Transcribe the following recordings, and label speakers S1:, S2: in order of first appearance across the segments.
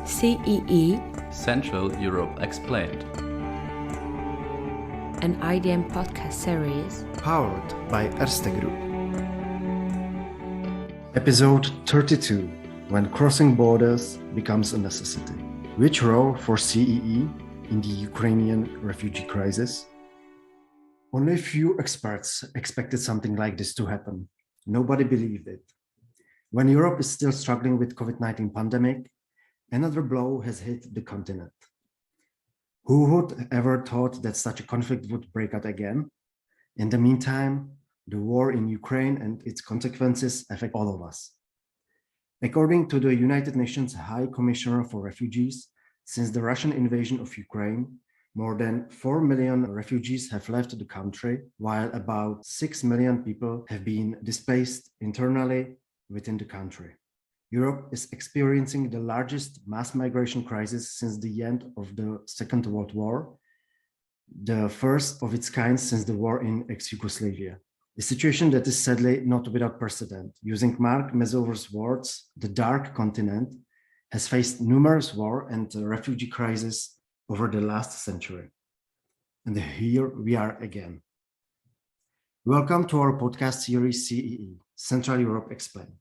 S1: CEE,
S2: Central Europe Explained,
S1: an IDM podcast series
S3: powered by Erste Group. Episode 32, When Crossing Borders Becomes a Necessity. Which role for CEE in the Ukrainian refugee crisis? Only a few experts expected something like this to happen. Nobody believed it. When Europe is still struggling with COVID-19 pandemic, another blow has hit the continent. Who would ever thought that such a conflict would break out again? In the meantime, the war in Ukraine and its consequences affect all of us. According to the United Nations High Commissioner for Refugees, since the Russian invasion of Ukraine, more than 4 million refugees have left the country, while about 6 million people have been displaced internally within the country. Europe is experiencing the largest mass migration crisis since the end of the Second World War, the first of its kind since the war in ex-Yugoslavia. A situation that is sadly not without precedent. Using Mark Mezover's words, the dark continent has faced numerous war and refugee crises over the last century. And here we are again. Welcome to our podcast series CEE, Central Europe Explained.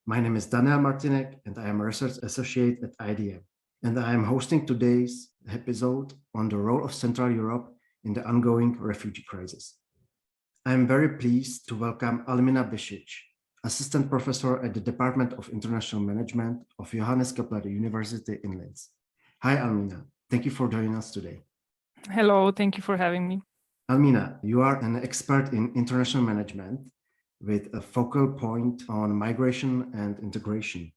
S3: My name is Martinek and I am a research associate at IDM. And I am hosting today's episode on the role of Central Europe in the ongoing refugee crisis. I am very pleased to welcome Almina Besic, assistant professor at the Department of International Management of Johannes Kepler University in Linz. Hi, Almina. Thank you for joining us today.
S4: Hello, thank you for having me.
S3: Almina, you are an expert in international management with a focal point on migration and integration.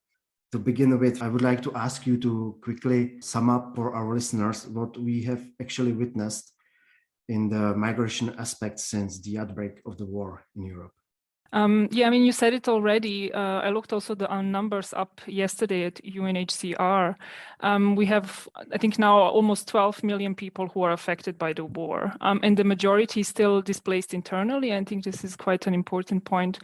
S3: To begin with, I would like to ask you to quickly sum up for our listeners what we have actually witnessed in the migration aspect since the outbreak of the war in Europe.
S4: You said it already. I looked also the numbers up yesterday at UNHCR. We have, I think now, almost 12 million people who are affected by the war. And the majority is still displaced internally. I think this is quite an important point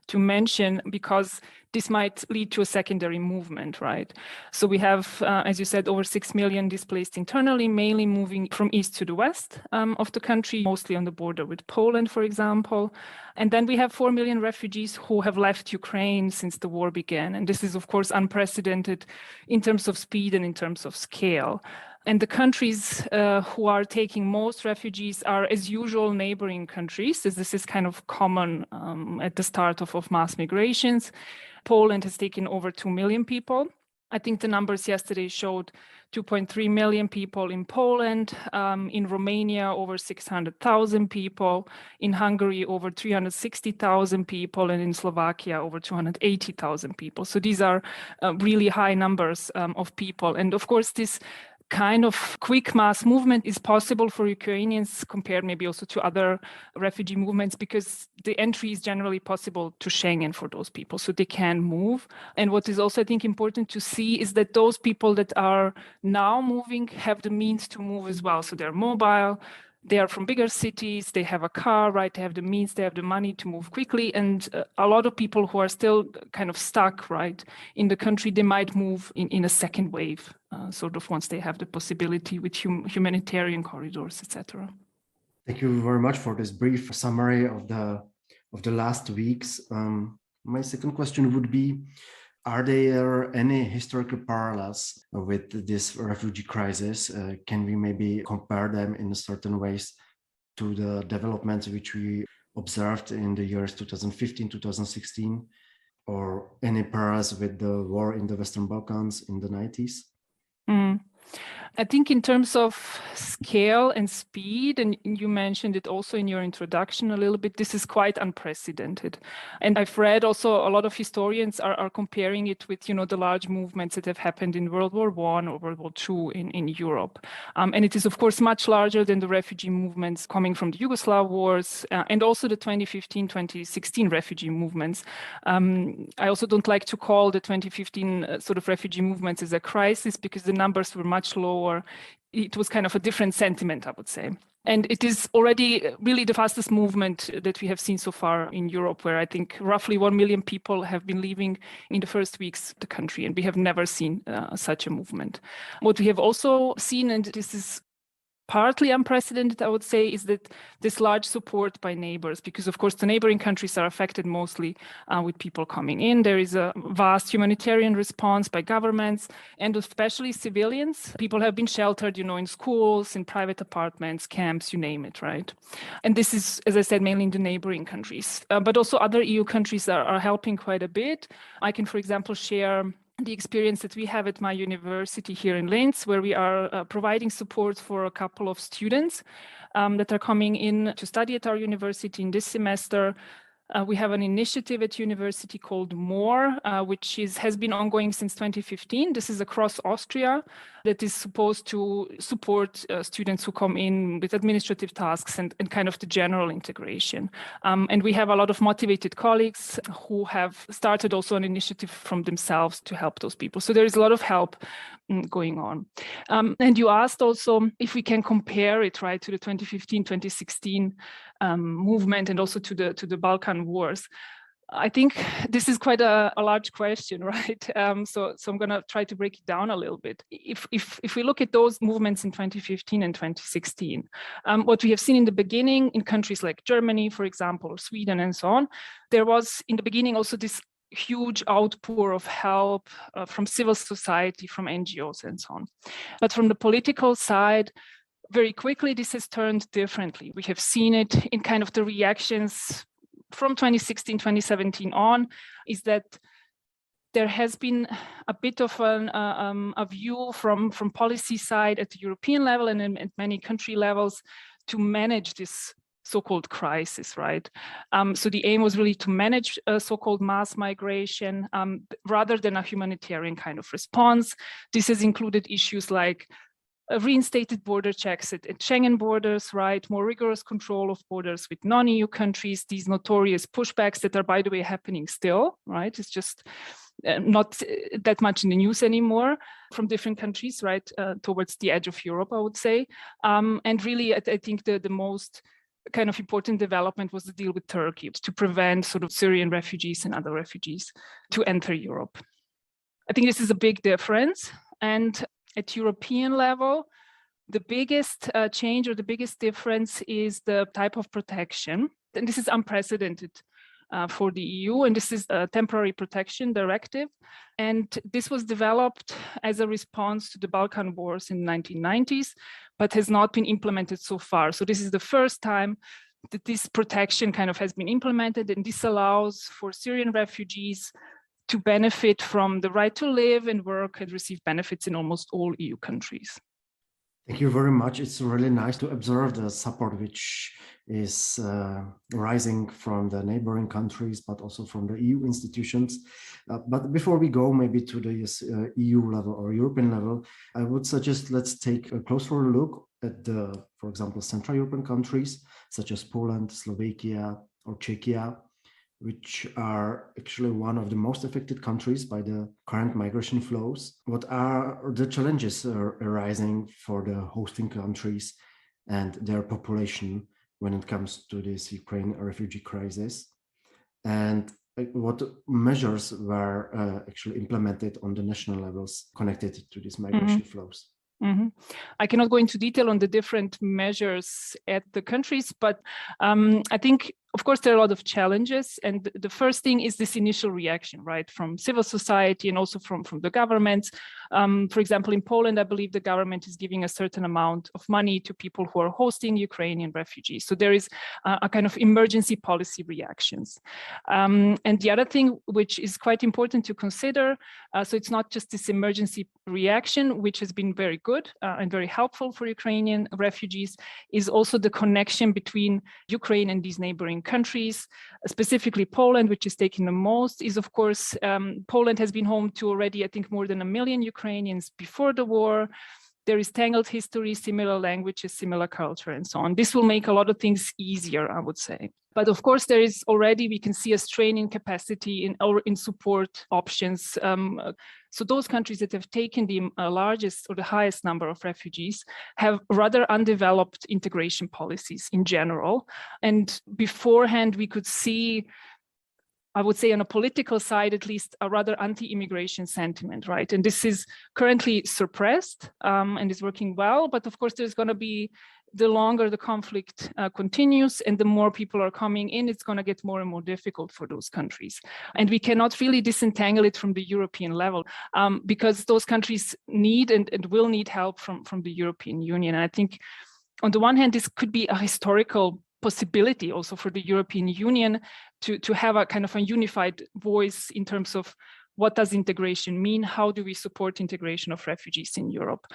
S4: to mention because this might lead to a secondary movement, right? So we have, as you said, over 6 million displaced internally, mainly moving from east to the west of the country, mostly on the border with Poland, for example. And then we have 4 million refugees who have left Ukraine since the war began. And this is, of course, unprecedented in terms of speed and in terms of scale. And the countries who are taking most refugees are, as usual, neighboring countries, as this is kind of common at the start of mass migrations. Poland has taken over 2 million people. I think the numbers yesterday showed 2.3 million people in Poland, in Romania, over 600,000 people, in Hungary, over 360,000 people, and in Slovakia, over 280,000 people. So these are really high numbers of people. And of course, this kind of quick mass movement is possible for Ukrainians compared maybe also to other refugee movements because the entry is generally possible to Schengen for those people, so they can move. And what is also, I think, important to see is that those people that are now moving have the means to move as well. So they're mobile, they are from bigger cities, they have a car, right? They have the means, they have the money to move quickly. And a lot of people who are still kind of stuck, right, in the country, they might move in a second wave, sort of once they have the possibility with humanitarian corridors, etc.
S3: Thank you very much for this brief summary of the last weeks. My second question would be, are there any historical parallels with this refugee crisis? Can we maybe compare them in certain ways to the developments which we observed in the years 2015, 2016, or any parallels with the war in the Western Balkans in the 90s?
S4: I think in terms of scale and speed, and you mentioned it also in your introduction a little bit, this is quite unprecedented. And I've read also a lot of historians are comparing it with, the large movements that have happened in World War I or World War II in Europe. And it is, of course, much larger than the refugee movements coming from the Yugoslav wars and also the 2015, 2016 refugee movements. I also don't like to call the 2015 sort of refugee movements as a crisis because the numbers were much lower. It was kind of a different sentiment, I would say. And it is already really the fastest movement that we have seen so far in Europe, where I think roughly 1 million people have been leaving in the first weeks of the country, and we have never seen such a movement. What we have also seen, and this is partly unprecedented, I would say, is that this large support by neighbors, because of course the neighboring countries are affected mostly with people coming in. There is a vast humanitarian response by governments and especially civilians. People have been sheltered, in schools, in private apartments, camps, you name it, right? And this is, as I said, mainly in the neighboring countries, but also other EU countries are helping quite a bit. I can, for example, share the experience that we have at my university here in Linz, where we are providing support for a couple of students that are coming in to study at our university in this semester. We have an initiative at university called MORE, which has been ongoing since 2015. This is across Austria that is supposed to support students who come in with administrative tasks and kind of the general integration. And we have a lot of motivated colleagues who have started also an initiative from themselves to help those people. So there is a lot of help going on. And you asked also if we can compare it, right, to the 2015, 2016 movement and also to the Balkan wars. I think this is quite a large question, right? So I'm going to try to break it down a little bit. If we look at those movements in 2015 and 2016, what we have seen in the beginning in countries like Germany, for example, or Sweden and so on, there was in the beginning also this huge outpour of help from civil society, from NGOs and so on. But from the political side, very quickly, this has turned differently. We have seen it in kind of the reactions from 2016, 2017 on, is that there has been a bit of a view from policy side at the European level and at many country levels to manage this so-called crisis, right? So the aim was really to manage so-called mass migration rather than a humanitarian kind of response. This has included issues like reinstated border checks at Schengen borders, right? More rigorous control of borders with non-EU countries, these notorious pushbacks that are, by the way, happening still, right? It's just not that much in the news anymore from different countries, right? Towards the edge of Europe, I would say. And really, I think the most kind of important development was the deal with Turkey to prevent sort of Syrian refugees and other refugees to enter Europe. I think this is a big difference. And at European level, the biggest change or the biggest difference is the type of protection. And this is unprecedented for the EU, and this is a temporary protection directive. And this was developed as a response to the Balkan wars in the 1990s, but has not been implemented so far. So this is the first time that this protection kind of has been implemented, and this allows for Syrian refugees to benefit from the right to live and work and receive benefits in almost all EU countries.
S3: Thank you very much. It's really nice to observe the support which is rising from the neighboring countries, but also from the EU institutions. But before we go maybe to the EU level or European level, I would suggest let's take a closer look at the, for example, Central European countries, such as Poland, Slovakia, or Czechia, which are actually one of the most affected countries by the current migration flows. What are the challenges arising for the hosting countries and their population when it comes to this Ukraine refugee crisis? And what measures were actually implemented on the national levels connected to these migration flows?
S4: I cannot go into detail on the different measures at the countries, but I think, of course, there are a lot of challenges. And the first thing is this initial reaction, right, from civil society and also from the governments. For example, in Poland, I believe the government is giving a certain amount of money to people who are hosting Ukrainian refugees. So there is a kind of emergency policy reactions. And the other thing, which is quite important to consider, so it's not just this emergency reaction, which has been very good and very helpful for Ukrainian refugees, is also the connection between Ukraine and these neighboring countries, specifically Poland, which is taking the most, is of course, Poland has been home to already, I think, more than 1 million Ukrainians before the war. there is tangled history, similar languages, similar culture, and so on. This will make a lot of things easier, I would say. But of course, there is already, we can see a strain in capacity in support options. So those countries that have taken the largest or the highest number of refugees have rather undeveloped integration policies in general. And beforehand, we could see, I would say on a political side, at least, a rather anti-immigration sentiment, right? And this is currently suppressed and is working well. But of course, there's going to be, the longer the conflict continues and the more people are coming in, it's going to get more and more difficult for those countries. And we cannot really disentangle it from the European level because those countries need and will need help from the European Union. And I think on the one hand, this could be a historical possibility also for the European Union to have a kind of a unified voice in terms of what does integration mean? How do we support integration of refugees in Europe?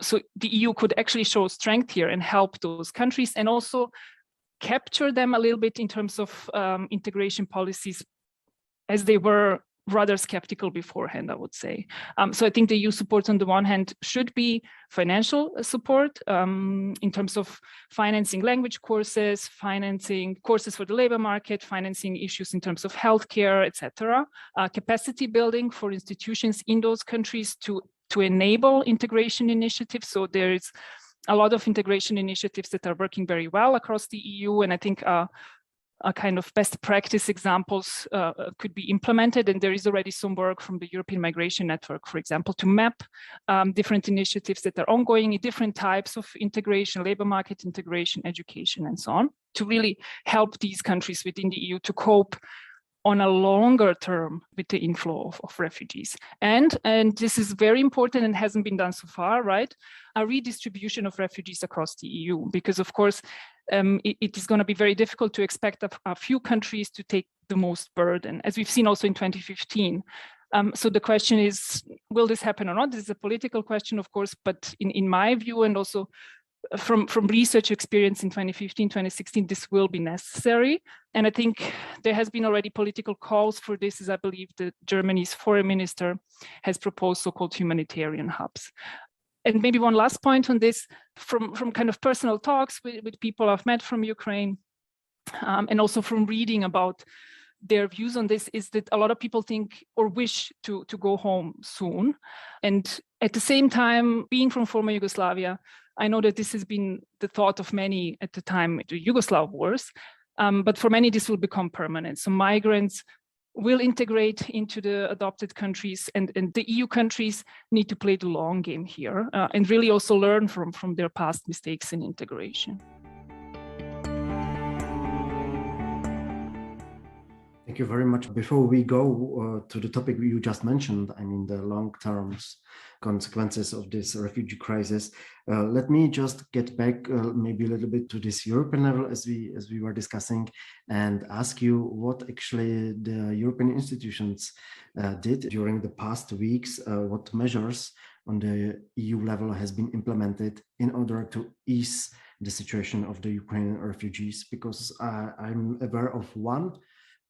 S4: So the EU could actually show strength here and help those countries and also capture them a little bit in terms of integration policies as they were rather skeptical beforehand, I would say. So I think the EU support on the one hand should be financial support in terms of financing language courses, financing courses for the labor market, financing issues in terms of healthcare, etc. Capacity building for institutions in those countries to enable integration initiatives. So there is a lot of integration initiatives that are working very well across the EU, and I think a kind of best practice examples could be implemented. And there is already some work from the European Migration Network, for example, to map different initiatives that are ongoing in different types of integration, labor market integration, education, and so on, to really help these countries within the EU to cope on a longer term with the inflow of refugees. And this is very important and hasn't been done so far, right? A redistribution of refugees across the EU, because of course, it is going to be very difficult to expect a few countries to take the most burden, as we've seen also in 2015. So the question is, will this happen or not? This is a political question, of course, but in my view, and also from research experience in 2015, 2016, this will be necessary. And I think there has been already political calls for this, as I believe that Germany's foreign minister has proposed so-called humanitarian hubs. And maybe one last point on this, from kind of personal talks with people I've met from Ukraine, and also from reading about their views on this, is that a lot of people think or wish to go home soon. And at the same time, being from former Yugoslavia, I know that this has been the thought of many at the time, the Yugoslav wars, but for many, this will become permanent. So migrants will integrate into the adopted countries, and the EU countries need to play the long game here and really also learn from their past mistakes in integration.
S3: Thank you very much. Before we go to the topic you just mentioned, I mean the long-term consequences of this refugee crisis, let me just get back maybe a little bit to this European level as we were discussing, and ask you what actually the European institutions did during the past weeks, what measures on the EU level has been implemented in order to ease the situation of the Ukrainian refugees, because I'm aware of one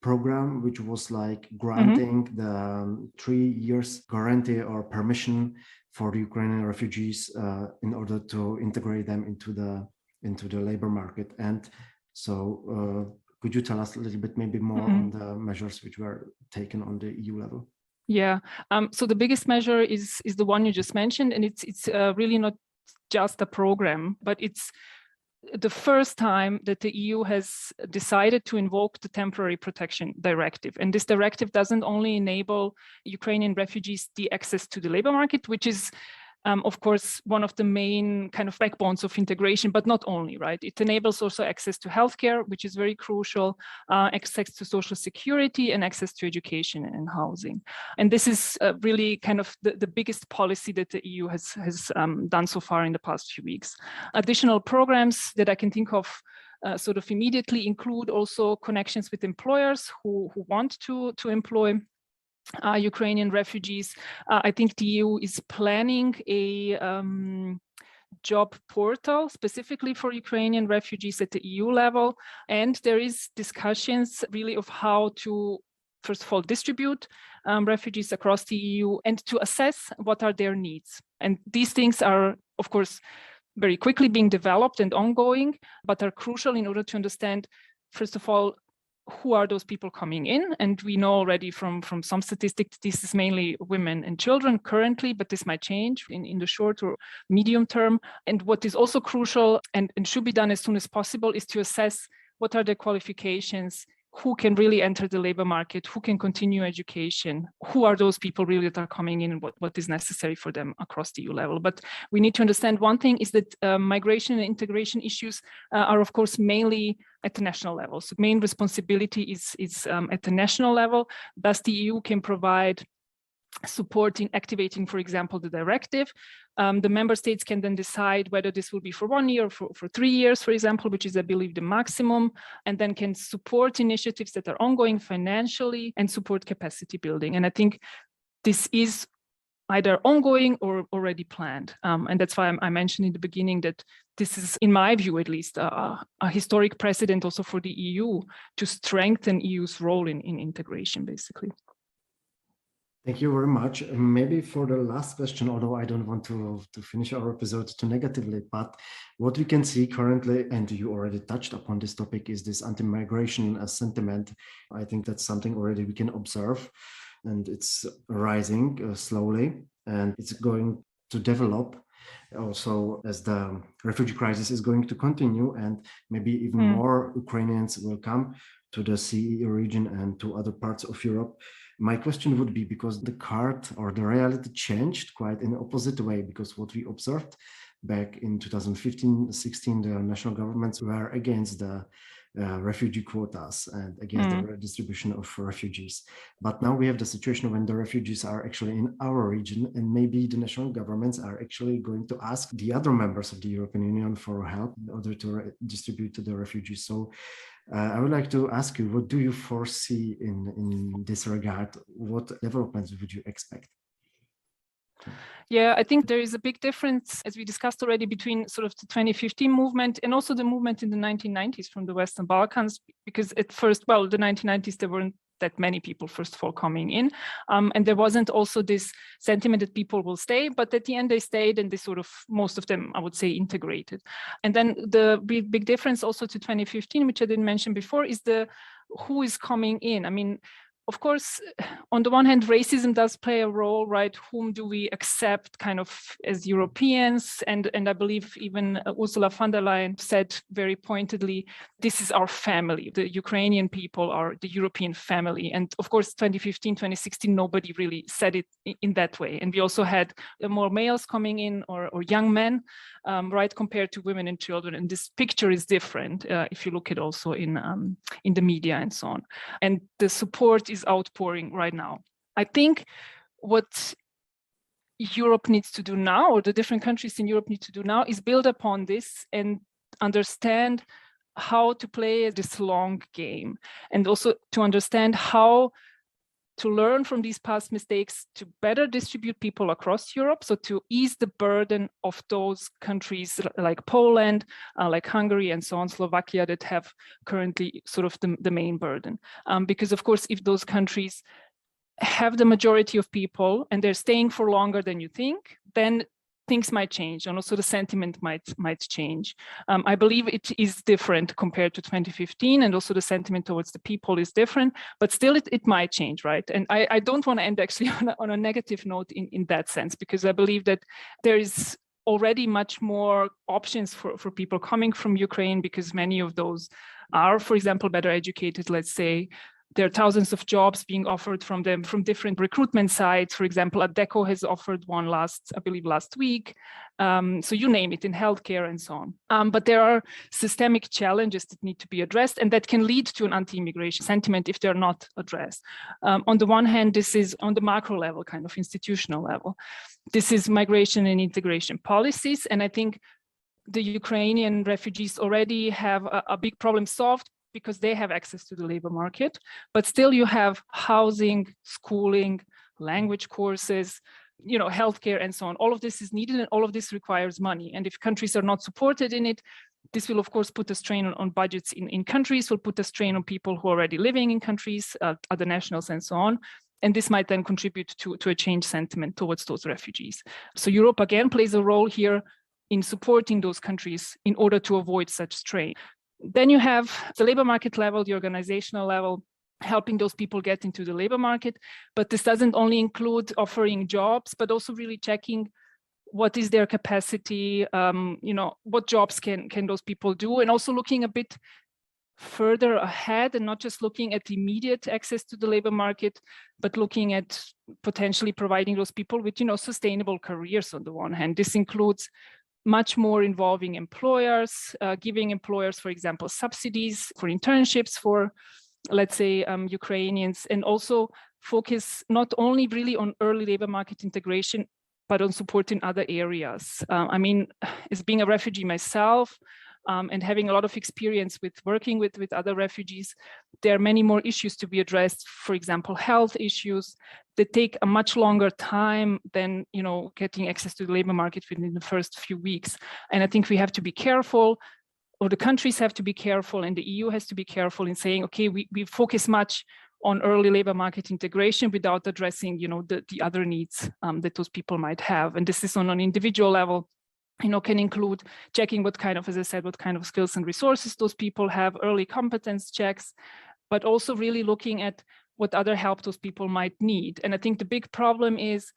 S3: program which was like granting the 3 years guarantee or permission for the Ukrainian refugees in order to integrate them into the labor market. And so could you tell us a little bit maybe more on the measures which were taken on the EU level?
S4: Yeah, so the biggest measure is the one you just mentioned, and it's really not just a program, but it's the first time that the EU has decided to invoke the Temporary Protection Directive. And this directive doesn't only enable Ukrainian refugees the access to the labor market, which is, of course, one of the main kind of backbones of integration, but not only, right? It enables also access to healthcare, which is very crucial, access to social security, and access to education and housing. And this is really kind of the biggest policy that the EU has done so far in the past few weeks. Additional programs that I can think of sort of immediately include also connections with employers who want to employ Ukrainian refugees. I think the EU is planning a job portal specifically for Ukrainian refugees at the EU level. And there is discussions really of how to first of all, distribute refugees across the EU and to assess what are their needs. And these things are, of course, very quickly being developed and ongoing, but are crucial in order to understand, first of all, who are those people coming in? And we know already from some statistics, this is mainly women and children currently, but this might change in the short or medium term. And what is also crucial and should be done as soon as possible is to assess what are their qualifications, who can really enter the labor market, who can continue education, who are those people really that are coming in and what is necessary for them across the EU level. But we need to understand one thing is that migration and integration issues are, of course, mainly at the national level. So main responsibility is at the national level. Thus, the EU can provide support in activating, for example, the directive. The member states can then decide whether this will be for 1 year or for 3 years, for example, which is, I believe, the maximum, and then can support initiatives that are ongoing financially and support capacity building. And I think this is either ongoing or already planned. And that's why I mentioned in the beginning that this is, in my view at least, a historic precedent also for the EU to strengthen EU's role in integration, basically.
S3: Thank you very much. Maybe for the last question, although I don't want to finish our episode too negatively, but what we can see currently, and you already touched upon this topic, is this anti-migration sentiment. I think that's something already we can observe, and it's rising slowly, and it's going to develop also as the refugee crisis is going to continue, and maybe even more Ukrainians will come to the CEE region and to other parts of Europe. My question would be, because the card or the reality changed quite in the opposite way, because what we observed back in 2015-16, the national governments were against the refugee quotas and against the redistribution of refugees. But now we have the situation when the refugees are actually in our region, and maybe the national governments are actually going to ask the other members of the European Union for help in order to distribute to the refugees. So I would like to ask you, what do you foresee in this regard? What developments would you expect?
S4: Yeah, I think there is a big difference, as we discussed already, between sort of the 2015 movement and also the movement in the 1990s from the Western Balkans, because at first, well, the 1990s, there weren't that many people, first of all, coming in. And there wasn't also this sentiment that people will stay, but at the end they stayed and they sort of, most of them, I would say, integrated. And then the big difference also to 2015, which I didn't mention before, is the who is coming in. I mean, of course, on the one hand, racism does play a role, right? Whom do we accept kind of as Europeans? And I believe even Ursula von der Leyen said very pointedly, this is our family. The Ukrainian people are the European family. And of course, 2015, 2016, nobody really said it in that way. And we also had more males coming in or young men, right, compared to women and children. And this picture is different if you look at also in the media and so on. And the support is outpouring right now. I think what Europe needs to do now, or the different countries in Europe need to do now, is build upon this and understand how to play this long game, and also to understand how to learn from these past mistakes to better distribute people across Europe, so to ease the burden of those countries like Poland, like Hungary and so on, Slovakia, that have currently sort of the main burden. Because of course, if those countries have the majority of people and they're staying for longer than you think, then things might change, and also the sentiment might change. I believe it is different compared to 2015, and also the sentiment towards the people is different, but still it might change, right? And I don't want to end actually on a negative note in that sense, because I believe that there is already much more options for people coming from Ukraine, because many of those are, for example, better educated, let's say. There are thousands of jobs being offered from them from different recruitment sites. For example, Adecco has offered one last week. So you name it, in healthcare and so on. But there are systemic challenges that need to be addressed, and that can lead to an anti-immigration sentiment if they're not addressed. On the one hand, this is on the macro level, kind of institutional level. This is migration and integration policies. And I think the Ukrainian refugees already have a big problem solved, because they have access to the labor market, but still you have housing, schooling, language courses, healthcare and so on. All of this is needed, and all of this requires money. And if countries are not supported in it, This will, of course, put a strain on budgets in countries, will put a strain on people who are already living in countries, other nationals and so on. And this might then contribute to a change sentiment towards those refugees. So Europe again plays a role here in supporting those countries in order to avoid such strain. Then you have the labor market level, the organizational level, helping those people get into the labor market. But this doesn't only include offering jobs, but also really checking what is their capacity, what jobs can those people do, and also looking a bit further ahead and not just looking at immediate access to the labor market, but looking at potentially providing those people with, sustainable careers on the one hand. This includes much more involving employers, giving employers, for example, subsidies for internships for, let's say, Ukrainians, and also focus not only really on early labor market integration, but on support in other areas. As being a refugee myself, and having a lot of experience with working with other refugees, there are many more issues to be addressed. For example, health issues that take a much longer time than getting access to the labor market within the first few weeks. And I think we have to be careful, or the countries have to be careful, and the EU has to be careful in saying, okay, we focus much on early labor market integration without addressing, the other needs that those people might have. And this is on an individual level. Can include checking what kind of skills and resources those people have, early competence checks, but also really looking at what other help those people might need. And I think the big problem is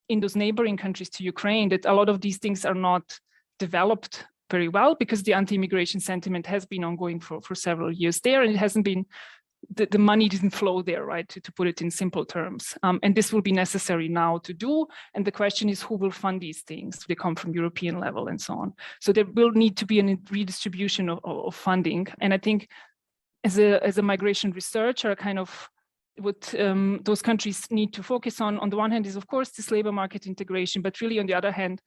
S4: in those neighboring countries to Ukraine that a lot of these things are not developed very well because the anti-immigration sentiment has been ongoing for several years there, and it hasn't been, the money didn't flow there, right, to put it in simple terms. And this will be necessary now to do. And the question is, who will fund these things? They come from European level and so on. So there will need to be a redistribution of funding. And I think as a migration researcher, kind of what those countries need to focus on the one hand is, of course, this labor market integration, but really on the other hand,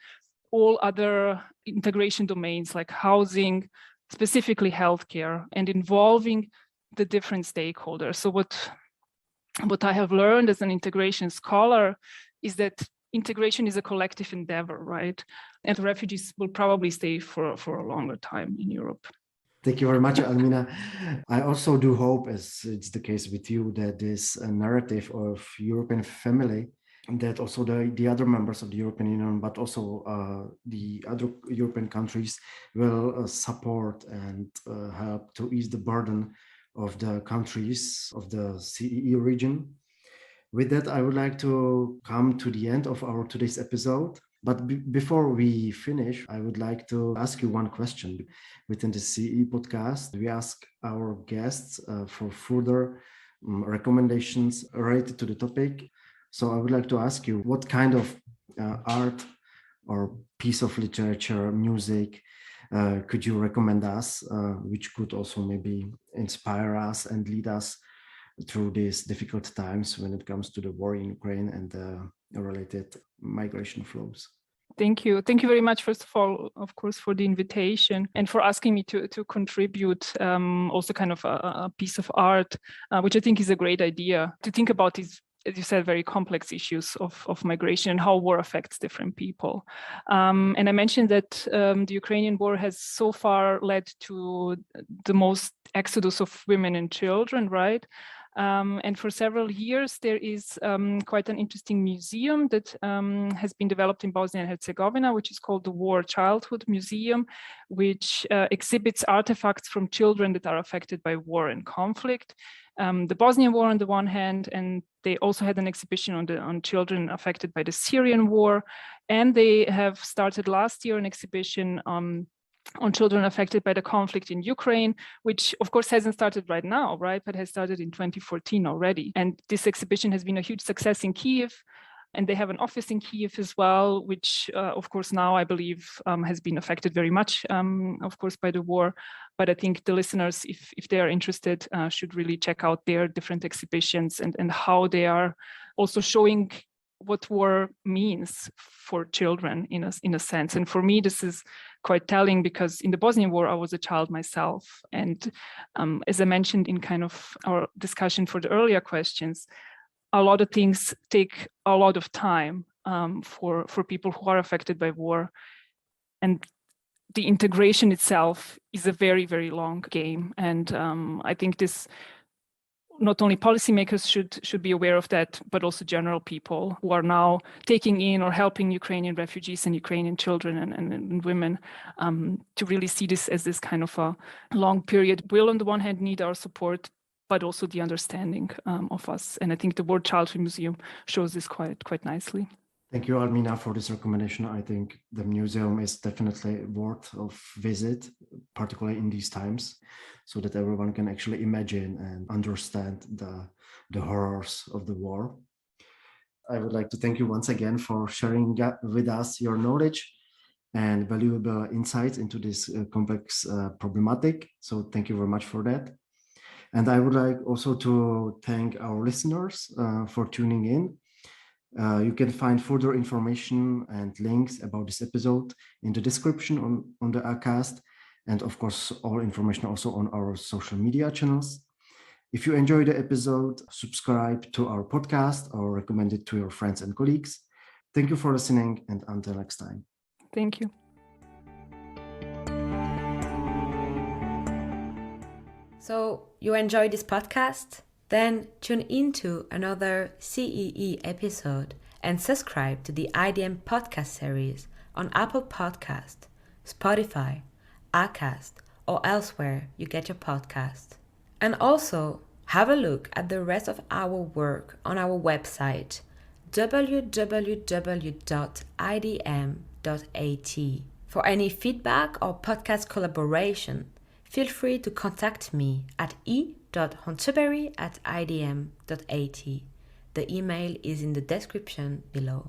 S4: all other integration domains like housing, specifically healthcare, and involving the different stakeholders. So what I have learned as an integration scholar is that integration is a collective endeavor, right? And refugees will probably stay for a longer time in Europe.
S3: Thank you very much, Almina. I also do hope, as it's the case with you, that this narrative of European family, that also the other members of the European Union, but also the other European countries will support and help to ease the burden of the countries of the CEE region. With that, I would like to come to the end of our today's episode. But before we finish, I would like to ask you one question. Within the CEE podcast, we ask our guests for further recommendations related to the topic. So I would like to ask you, what kind of art or piece of literature, music, could you recommend us, which could also maybe inspire us and lead us through these difficult times when it comes to the war in Ukraine and the related migration flows?
S4: Thank you. Thank you very much, first of all, of course, for the invitation and for asking me to contribute also kind of a piece of art, which I think is a great idea to think about these, as you said, very complex issues of migration and how war affects different people. And I mentioned that the Ukrainian war has so far led to the most exodus of women and children, right? And for several years, there is quite an interesting museum that has been developed in Bosnia and Herzegovina, which is called the War Childhood Museum, which exhibits artifacts from children that are affected by war and conflict. The Bosnian War on the one hand, and they also had an exhibition on children affected by the Syrian war. And they have started last year an exhibition on children affected by the conflict in Ukraine, which of course hasn't started right now, right? But has started in 2014 already. And this exhibition has been a huge success in Kyiv. And they have an office in Kyiv as well, which of course now I believe has been affected very much, of course, by the war. But I think the listeners, if they are interested, should really check out their different exhibitions and how they are also showing what war means for children in a sense. And for me, this is quite telling because in the Bosnian War, I was a child myself. And as I mentioned in kind of our discussion for the earlier questions, a lot of things take a lot of time for people who are affected by war. And the integration itself is a very, very long game. And I think this, not only policymakers should be aware of that, but also general people who are now taking in or helping Ukrainian refugees and Ukrainian children and women to really see this as this kind of a long period will, on the one hand, need our support, but also the understanding of us. And I think the World Childhood Museum shows this quite nicely.
S3: Thank you, Almina, for this recommendation. I think the museum is definitely worth of visit, particularly in these times, so that everyone can actually imagine and understand the horrors of the war. I would like to thank you once again for sharing with us your knowledge and valuable insights into this complex problematic. So thank you very much for that. And I would like also to thank our listeners for tuning in. You can find further information and links about this episode in the description on the Acast, and of course, all information also on our social media channels. If you enjoyed the episode, subscribe to our podcast or recommend it to your friends and colleagues. Thank you for listening, and until next time.
S4: Thank you.
S1: So, you enjoyed this podcast? Then tune into another CEE episode and subscribe to the IDM podcast series on Apple Podcast, Spotify, Acast, or elsewhere you get your podcast. And also have a look at the rest of our work on our website www.idm.at. For any feedback or podcast collaboration, feel free to contact me at e.hontebeyrie@idm.at. The email is in the description below.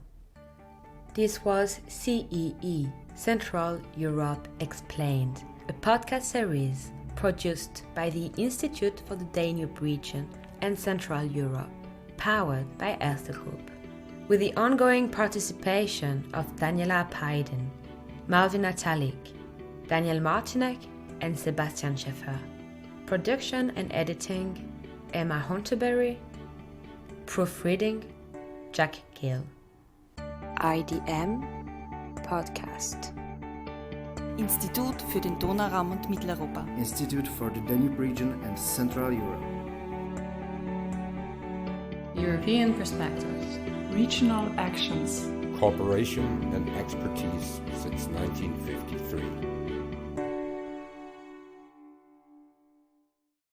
S1: This was CEE, Central Europe Explained, a podcast series produced by the Institute for the Danube region and Central Europe, powered by Erste Group, with the ongoing participation of Daniela Paiden, Malvin Natalik, Daniel Martinek, and Sebastian Schäfer. Production and editing, Emma Hontebeyrie. Proofreading, Jack Gill. IDM Podcast.
S5: Institut für den Donauraum und Mitteleuropa.
S3: Institute for the Danube region and Central Europe.
S6: European perspectives.
S7: Regional actions.
S8: Cooperation and expertise since 1990.